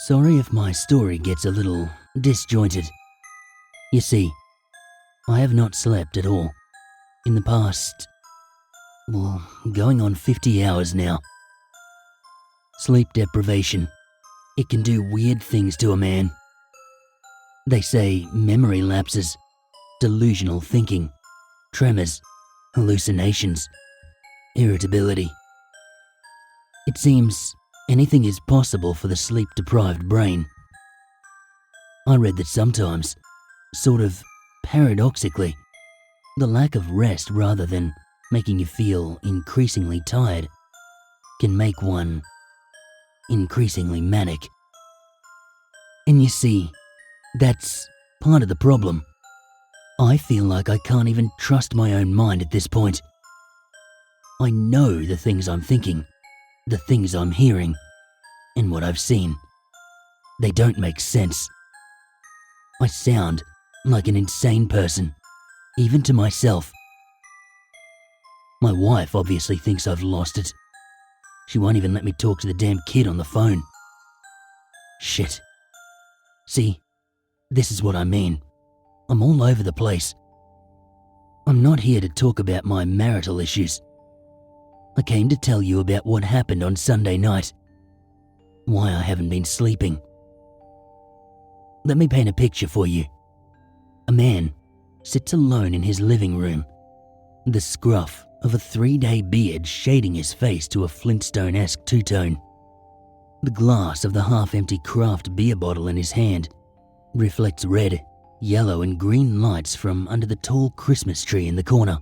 Sorry if my story gets a little disjointed. You see, I have not slept at all in the past, going on 50 hours now. Sleep deprivation, it can do weird things to a man. They say memory lapses, delusional thinking, tremors, hallucinations, irritability. It seems anything is possible for the sleep-deprived brain. I read that sometimes, sort of paradoxically, the lack of rest rather than making you feel increasingly tired can make one increasingly manic. And you see, that's part of the problem. I feel like I can't even trust my own mind at this point. I know the things I'm thinking, the things I'm hearing, and what I've seen. They don't make sense. I sound like an insane person, even to myself. My wife obviously thinks I've lost it. She won't even let me talk to the damn kid on the phone. Shit. See, this is what I mean. I'm all over the place. I'm not here to talk about my marital issues. I came to tell you about what happened on Sunday night. Why I haven't been sleeping. Let me paint a picture for you. A man sits alone in his living room, the scruff of a 3-day beard shading his face to a Flintstone-esque two-tone. The glass of the half-empty craft beer bottle in his hand reflects red, yellow and green lights from under the tall Christmas tree in the corner.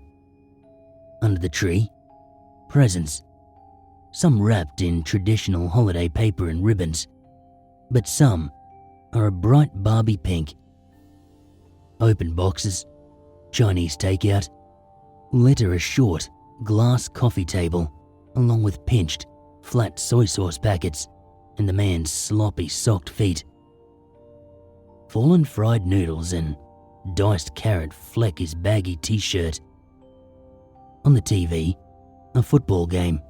Under the tree, presents, some wrapped in traditional holiday paper and ribbons, but some are a bright Barbie pink. Open boxes, Chinese takeout, litter a short, glass coffee table, along with pinched, flat soy sauce packets and the man's sloppy socked feet. Fallen fried noodles and diced carrot fleck his baggy t-shirt. On the TV, a football game.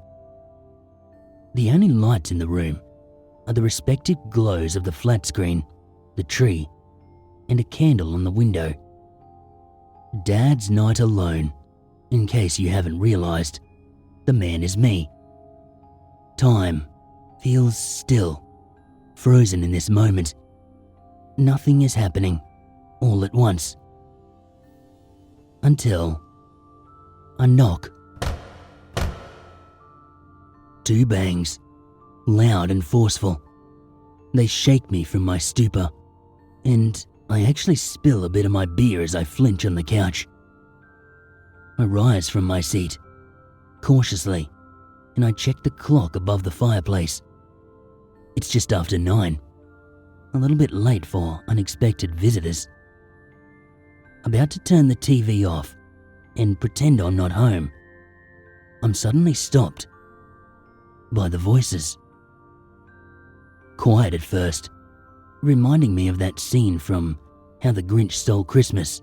The only lights in the room are the respective glows of the flat screen, the tree, and a candle on the window. Dad's night alone. In case you haven't realized, the man is me. Time feels still, frozen in this moment. Nothing is happening, all at once. Until a knock. 2 bangs, loud and forceful. They shake me from my stupor, and I actually spill a bit of my beer as I flinch on the couch. I rise from my seat, cautiously, and I check the clock above the fireplace. It's just after 9, a little bit late for unexpected visitors. About to turn the TV off and pretend I'm not home, I'm suddenly stopped by the voices. Quiet at first, reminding me of that scene from How the Grinch Stole Christmas,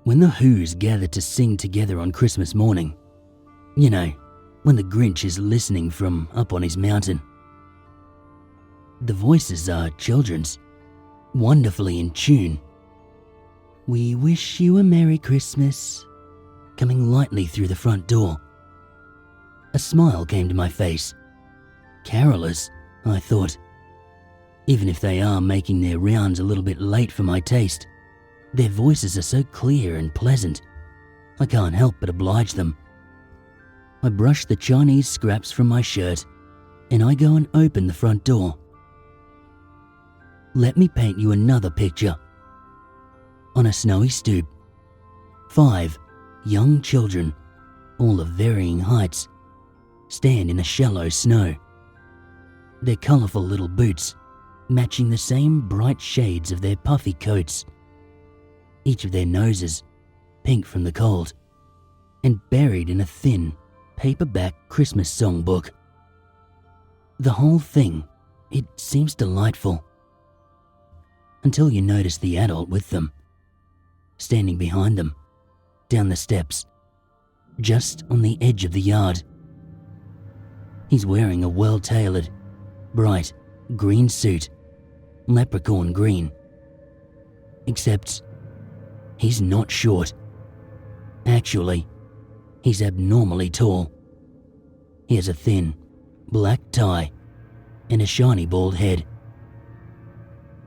when the Who's gather to sing together on Christmas morning. You know, when the Grinch is listening from up on his mountain. The voices are children's, wonderfully in tune. We wish you a Merry Christmas, coming lightly through the front door. A smile came to my face. Carolers, I thought. Even if they are making their rounds a little bit late for my taste, their voices are so clear and pleasant, I can't help but oblige them. I brush the Chinese scraps from my shirt, and I go and open the front door. Let me paint you another picture. On a snowy stoop, 5 young children, all of varying heights, stand in the shallow snow. Their colourful little boots matching the same bright shades of their puffy coats. Each of their noses pink from the cold, and buried in a thin, paperback Christmas songbook. The whole thing, it seems delightful. Until you notice the adult with them, standing behind them, down the steps, just on the edge of the yard. He's wearing a well-tailored, bright, green suit leprechaun green. Except he's not short. Actually, he's abnormally tall. He has a thin, black tie and a shiny bald head.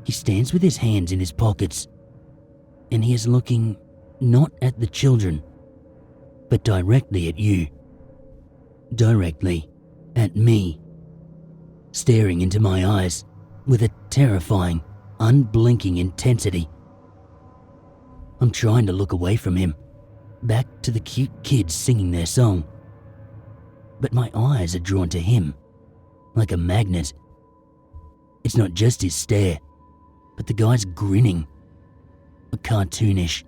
He stands with his hands in his pockets, and he is looking not at the children, but directly at you. Directly at me. Staring into my eyes with a terrifying, unblinking intensity. I'm trying to look away from him, back to the cute kids singing their song. But my eyes are drawn to him, like a magnet. It's not just his stare, but the guy's grinning. A cartoonish,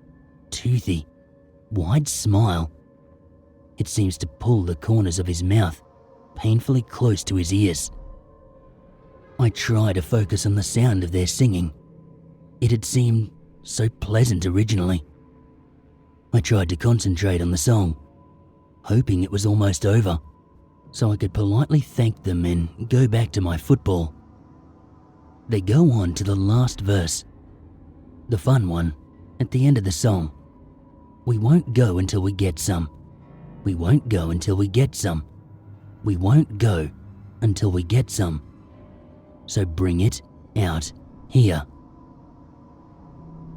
toothy, wide smile. It seems to pull the corners of his mouth painfully close to his ears. I try to focus on the sound of their singing. It had seemed so pleasant originally. I tried to concentrate on the song, hoping it was almost over, so I could politely thank them and go back to my football. They go on to the last verse, the fun one, at the end of the song. We won't go until we get some. We won't go until we get some. We won't go until we get some. So bring it out here.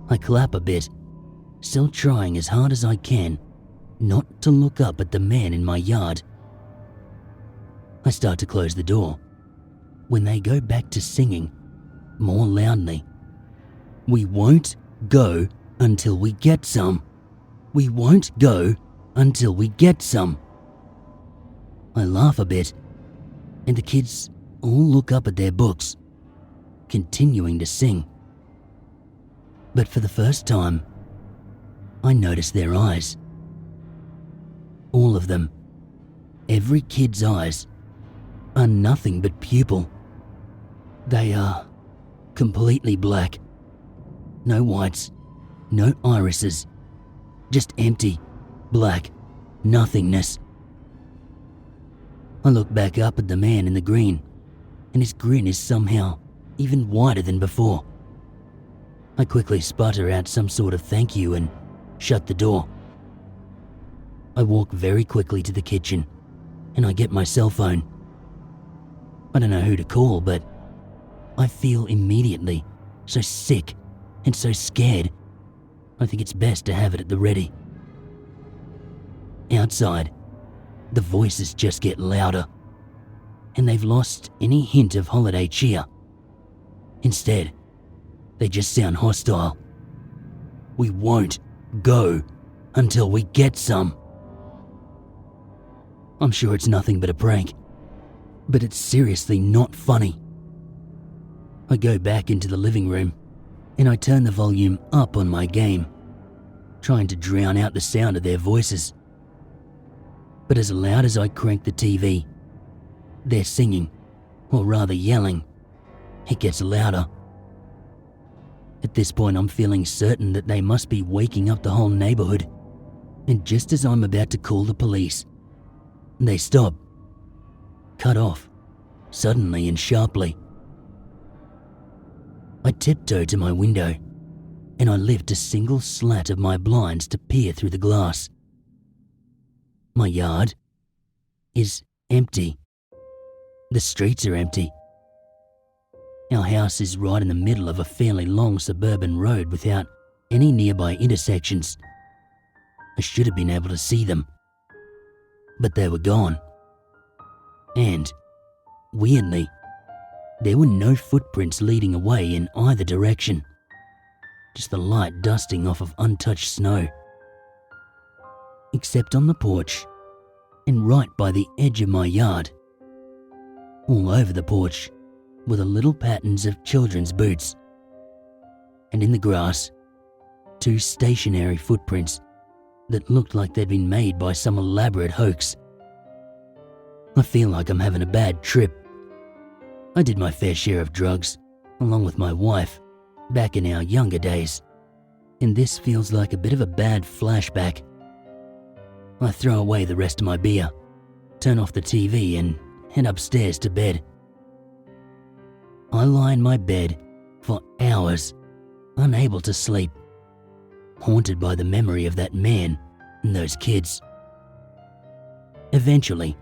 I clap a bit, still trying as hard as I can not to look up at the man in my yard. I start to close the door when they go back to singing more loudly. We won't go until we get some. We won't go until we get some. I laugh a bit, and the kids all look up at their books, continuing to sing. But for the first time, I notice their eyes. All of them, every kid's eyes, are nothing but pupil. They are completely black. No whites, no irises, just empty, black nothingness. I look back up at the man in the green, and his grin is somehow even wider than before. I quickly sputter out some sort of thank you and shut the door. I walk very quickly to the kitchen, and I get my cell phone. I don't know who to call, but I feel immediately so sick and so scared. I think it's best to have it at the ready. Outside, the voices just get louder, and they've lost any hint of holiday cheer. Instead, they just sound hostile. We won't go until we get some. I'm sure it's nothing but a prank, but it's seriously not funny. I go back into the living room and I turn the volume up on my game, trying to drown out the sound of their voices. But as loud as I crank the TV, they're singing, or rather yelling. It gets louder. At this point, I'm feeling certain that they must be waking up the whole neighborhood, and just as I'm about to call the police, they stop, cut off, suddenly and sharply. I tiptoe to my window, and I lift a single slat of my blinds to peer through the glass. My yard is empty. The streets are empty. Our house is right in the middle of a fairly long suburban road without any nearby intersections. I should have been able to see them, but they were gone. And, weirdly, there were no footprints leading away in either direction, just the light dusting off of untouched snow. Except on the porch, and right by the edge of my yard. All over the porch were the little patterns of children's boots. And in the grass, 2 stationary footprints that looked like they'd been made by some elaborate hoax. I feel like I'm having a bad trip. I did my fair share of drugs, along with my wife, back in our younger days, and this feels like a bit of a bad flashback. I throw away the rest of my beer, turn off the TV and head upstairs to bed. I lie in my bed for hours, unable to sleep, haunted by the memory of that man and those kids. Eventually,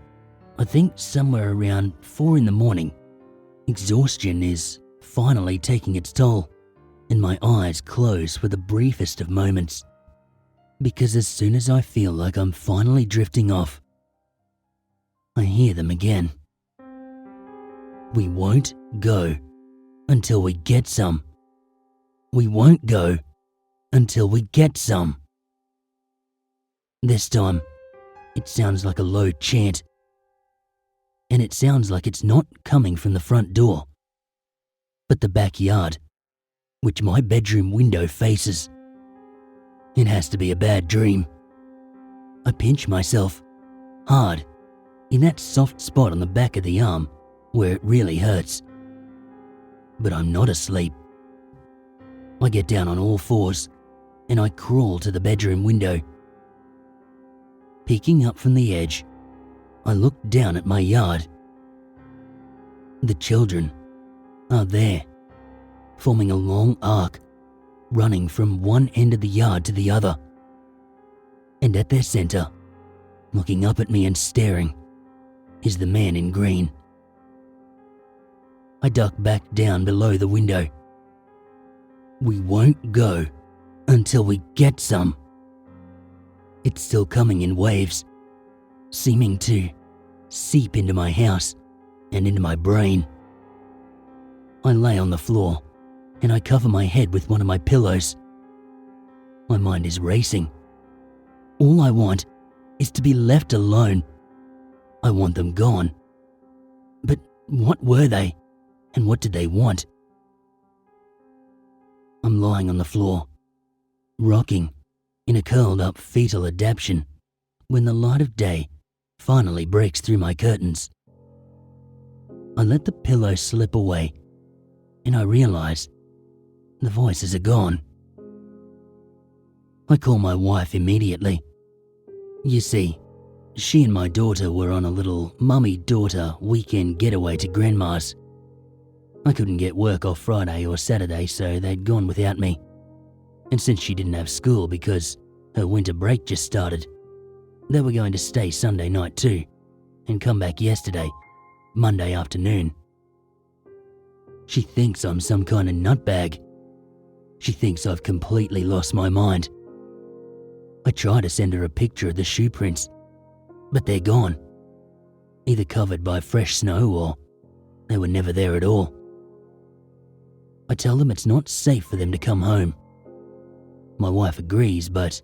I think somewhere around 4 in the morning, exhaustion is finally taking its toll, and my eyes close for the briefest of moments. Because as soon as I feel like I'm finally drifting off, I hear them again. We won't go until we get some. We won't go until we get some. This time, it sounds like a low chant. And it sounds like it's not coming from the front door, but the backyard, which my bedroom window faces. It has to be a bad dream. I pinch myself hard in that soft spot on the back of the arm where it really hurts. But I'm not asleep. I get down on all fours and I crawl to the bedroom window. Peeking up from the edge, I look down at my yard. The children are there, forming a long arc, running from one end of the yard to the other. And at their center, looking up at me and staring, is the man in green. I duck back down below the window. We won't go until we get some. It's still coming in waves, seeming to seep into my house and into my brain. I lay on the floor and I cover my head with one of my pillows. My mind is racing. All I want is to be left alone. I want them gone. But what were they, and what did they want? I'm lying on the floor, rocking in a curled up fetal adaptation when the light of day finally breaks through my curtains. I let the pillow slip away and I realize the voices are gone. I call my wife immediately. You see, she and my daughter were on a little mummy-daughter weekend getaway to Grandma's. I couldn't get work off Friday or Saturday, so they'd gone without me. And since she didn't have school because her winter break just started, they were going to stay Sunday night too, and come back yesterday, Monday afternoon. She thinks I'm some kind of nutbag. She thinks I've completely lost my mind. I try to send her a picture of the shoe prints, but they're gone. Either covered by fresh snow or they were never there at all. I tell them it's not safe for them to come home. My wife agrees, but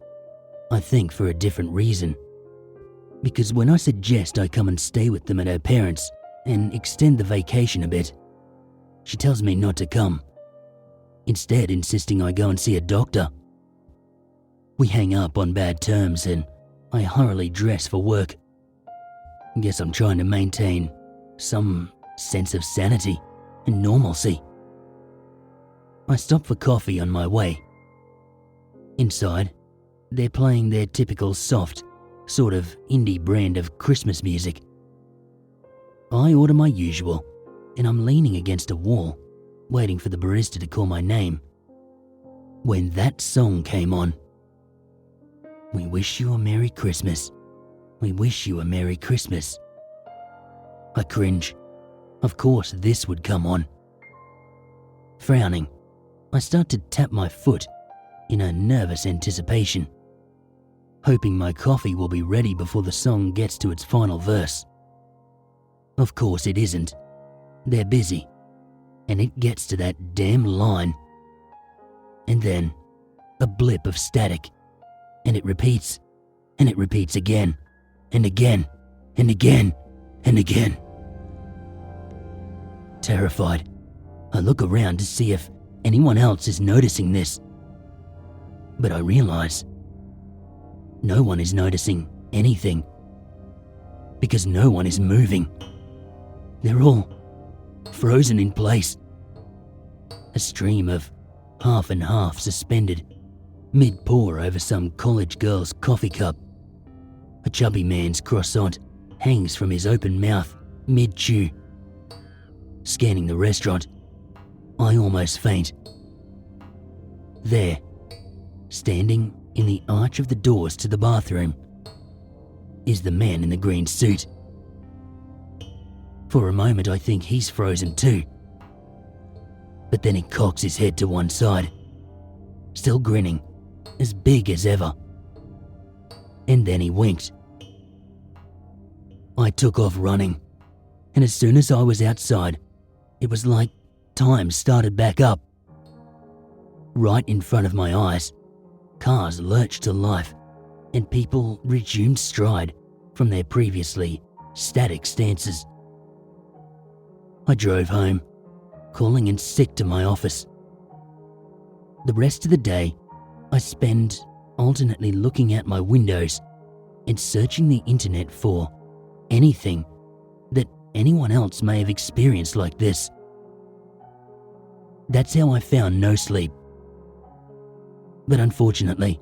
I think for a different reason. Because when I suggest I come and stay with them at her parents' and extend the vacation a bit, she tells me not to come, instead insisting I go and see a doctor. We hang up on bad terms and I hurriedly dress for work. Guess I'm trying to maintain some sense of sanity and normalcy. I stop for coffee on my way. Inside, they're playing their typical soft, sort of indie brand of Christmas music. I order my usual, and I'm leaning against a wall, waiting for the barista to call my name, when that song came on. We wish you a Merry Christmas. We wish you a Merry Christmas. I cringe. Of course this would come on. Frowning, I start to tap my foot in a nervous anticipation, hoping my coffee will be ready before the song gets to its final verse. Of course it isn't. They're busy, and it gets to that damn line. And then, a blip of static, and it repeats again, and again, and again, and again. Terrified, I look around to see if anyone else is noticing this. But I realize no one is noticing anything, because no one is moving. They're all frozen in place. A stream of half and half suspended, mid-pour over some college girl's coffee cup. A chubby man's croissant hangs from his open mouth, mid-chew. Scanning the restaurant, I almost faint. There, standing in the arch of the doors to the bathroom, is the man in the green suit. For a moment I think he's frozen too. But then he cocks his head to one side, still grinning, as big as ever. And then he winked. I took off running, and as soon as I was outside, it was like time started back up. Right in front of my eyes, cars lurched to life, and people resumed stride from their previously static stances. I drove home, calling in sick to my office. The rest of the day, I spend alternately looking out my windows and searching the internet for anything that anyone else may have experienced like this. That's how I found no sleep. But unfortunately,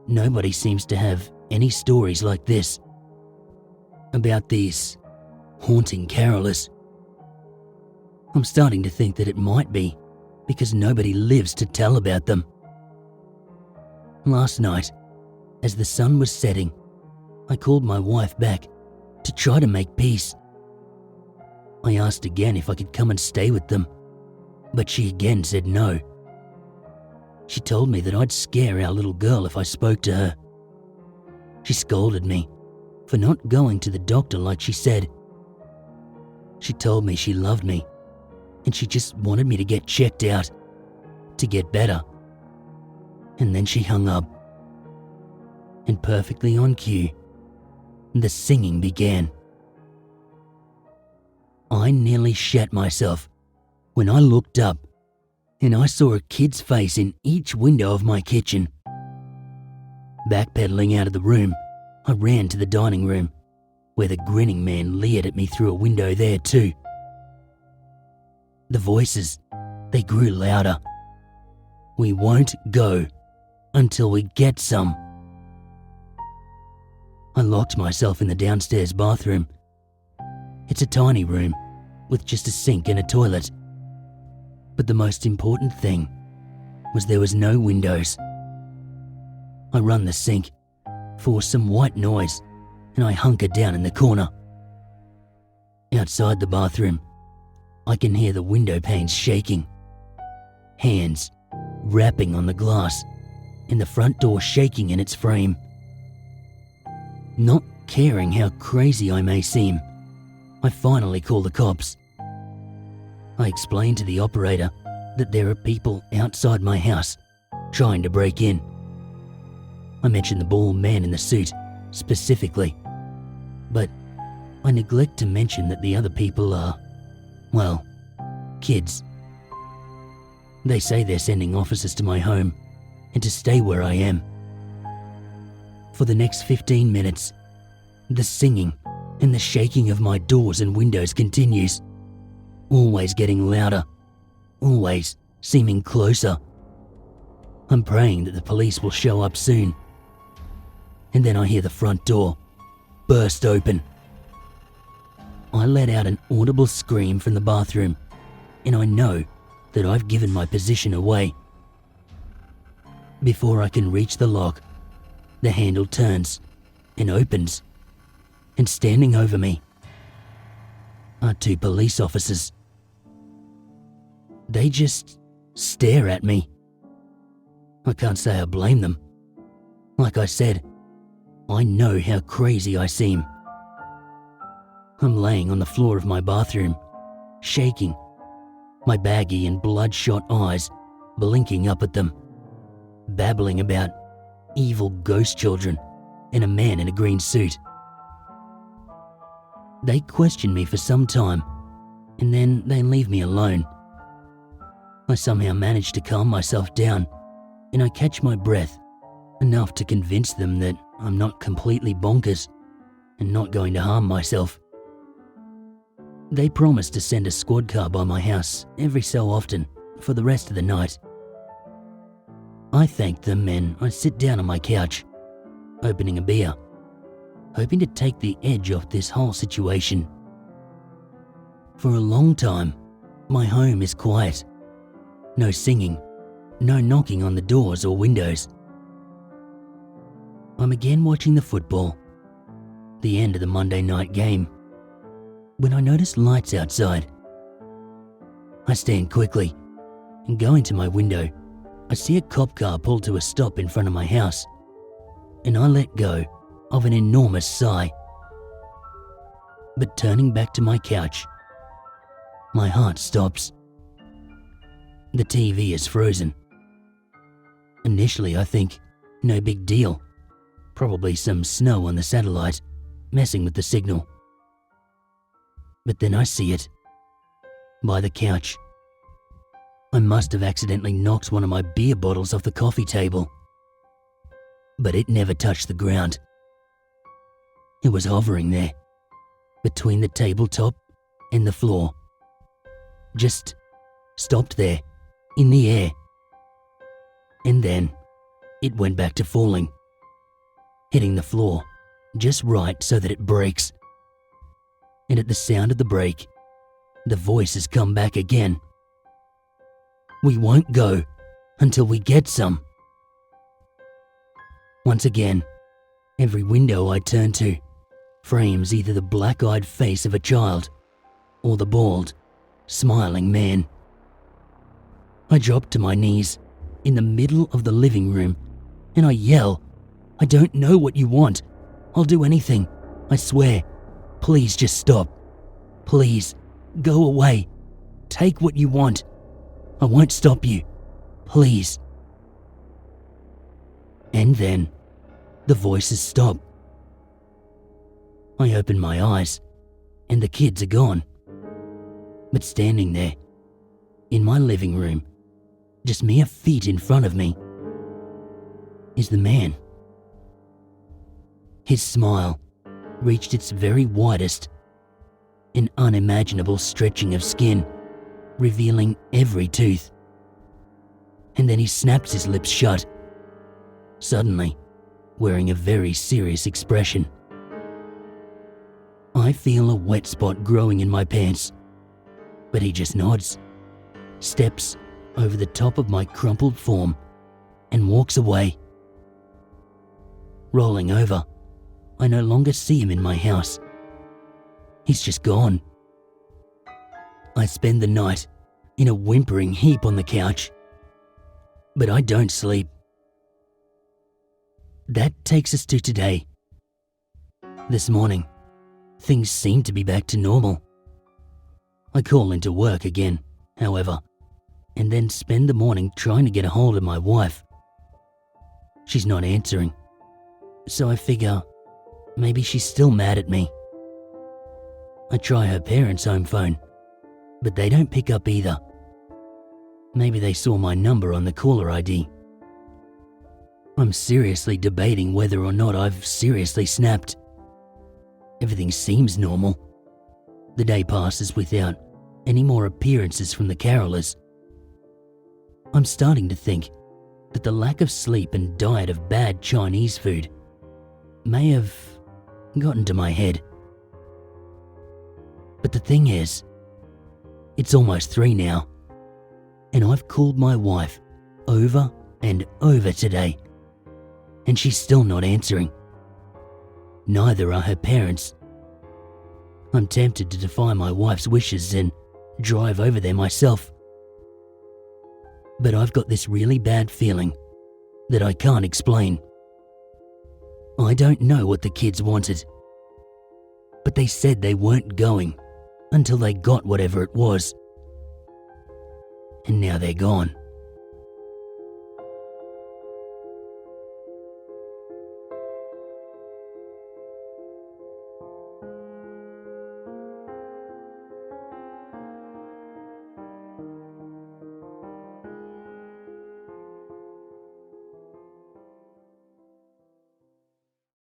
nobody seems to have any stories like this about these haunting carolers. I'm starting to think that it might be because nobody lives to tell about them. Last night, as the sun was setting, I called my wife back to try to make peace. I asked again if I could come and stay with them, but she again said no. She told me that I'd scare our little girl if I spoke to her. She scolded me for not going to the doctor like she said. She told me she loved me and she just wanted me to get checked out, to get better. And then she hung up. And perfectly on cue, the singing began. I nearly shat myself when I looked up and I saw a kid's face in each window of my kitchen. Backpedaling out of the room, I ran to the dining room, where the grinning man leered at me through a window there too. The voices, they grew louder. We won't go until we get some. I locked myself in the downstairs bathroom. It's a tiny room with just a sink and a toilet. But the most important thing was there was no windows. I run the sink, force some white noise, and I hunker down in the corner. Outside the bathroom, I can hear the window panes shaking, hands rapping on the glass, and the front door shaking in its frame. Not caring how crazy I may seem, I finally call the cops. I explain to the operator that there are people outside my house trying to break in. I mention the bald man in the suit specifically, but I neglect to mention that the other people are, well, kids. They say they're sending officers to my home and to stay where I am. For the next 15 minutes, the singing and the shaking of my doors and windows continues, always getting louder, always seeming closer. I'm praying that the police will show up soon. And then I hear the front door burst open. I let out an audible scream from the bathroom, and I know that I've given my position away. Before I can reach the lock, the handle turns and opens, and standing over me are two police officers. They just stare at me. I can't say I blame them. Like I said, I know how crazy I seem. I'm laying on the floor of my bathroom, shaking, my baggy and bloodshot eyes blinking up at them, babbling about evil ghost children and a man in a green suit. They question me for some time, and then they leave me alone. I somehow manage to calm myself down, and I catch my breath enough to convince them that I'm not completely bonkers and not going to harm myself. They promise to send a squad car by my house every so often for the rest of the night. I thank them and I sit down on my couch, opening a beer, hoping to take the edge off this whole situation. For a long time, my home is quiet No singing, no knocking on the doors or windows. I'm again watching the football, the end of the Monday night game, when I notice lights outside. I stand quickly, and going to my window, I see a cop car pull to a stop in front of my house, and I let go of an enormous sigh. But turning back to my couch, my heart stops. The TV is frozen. Initially, I think, no big deal. Probably some snow on the satellite, messing with the signal. But then I see it. By the couch. I must have accidentally knocked one of my beer bottles off the coffee table. But it never touched the ground. It was hovering there, between the tabletop and the floor. Just stopped there, in the air. And then it went back to falling, hitting the floor just right so that it breaks. And at the sound of the break, the voice has come back again. We won't go until we get some. Once again, every window I turn to frames either the black-eyed face of a child or the bald, smiling man. I drop to my knees in the middle of the living room and I yell, I don't know what you want. I'll do anything. I swear. Please just stop. Please, go away. Take what you want. I won't stop you. Please. And then, the voices stop. I open my eyes, and the kids are gone. But standing there, in my living room, just mere feet in front of me, is the man. His smile reached its very widest, an unimaginable stretching of skin, revealing every tooth. And then he snaps his lips shut, suddenly wearing a very serious expression. I feel a wet spot growing in my pants, but he just nods, steps over the top of my crumpled form, and walks away. Rolling over, I no longer see him in my house. He's just gone. I spend the night in a whimpering heap on the couch, but I don't sleep. That takes us to today. This morning, things seem to be back to normal. I call into work again, however, and then spend the morning trying to get a hold of my wife. She's not answering, so I figure maybe she's still mad at me. I try her parents' home phone, but they don't pick up either. Maybe they saw my number on the caller ID. I'm seriously debating whether or not I've seriously snapped. Everything seems normal. The day passes without any more appearances from the carolers. I'm starting to think that the lack of sleep and diet of bad Chinese food may have gotten to my head. But the thing is, it's almost 3 now, and I've called my wife over and over today, and she's still not answering. Neither are her parents. I'm tempted to defy my wife's wishes and drive over there myself. But I've got this really bad feeling that I can't explain. I don't know what the kids wanted, but they said they weren't going until they got whatever it was. And now they're gone.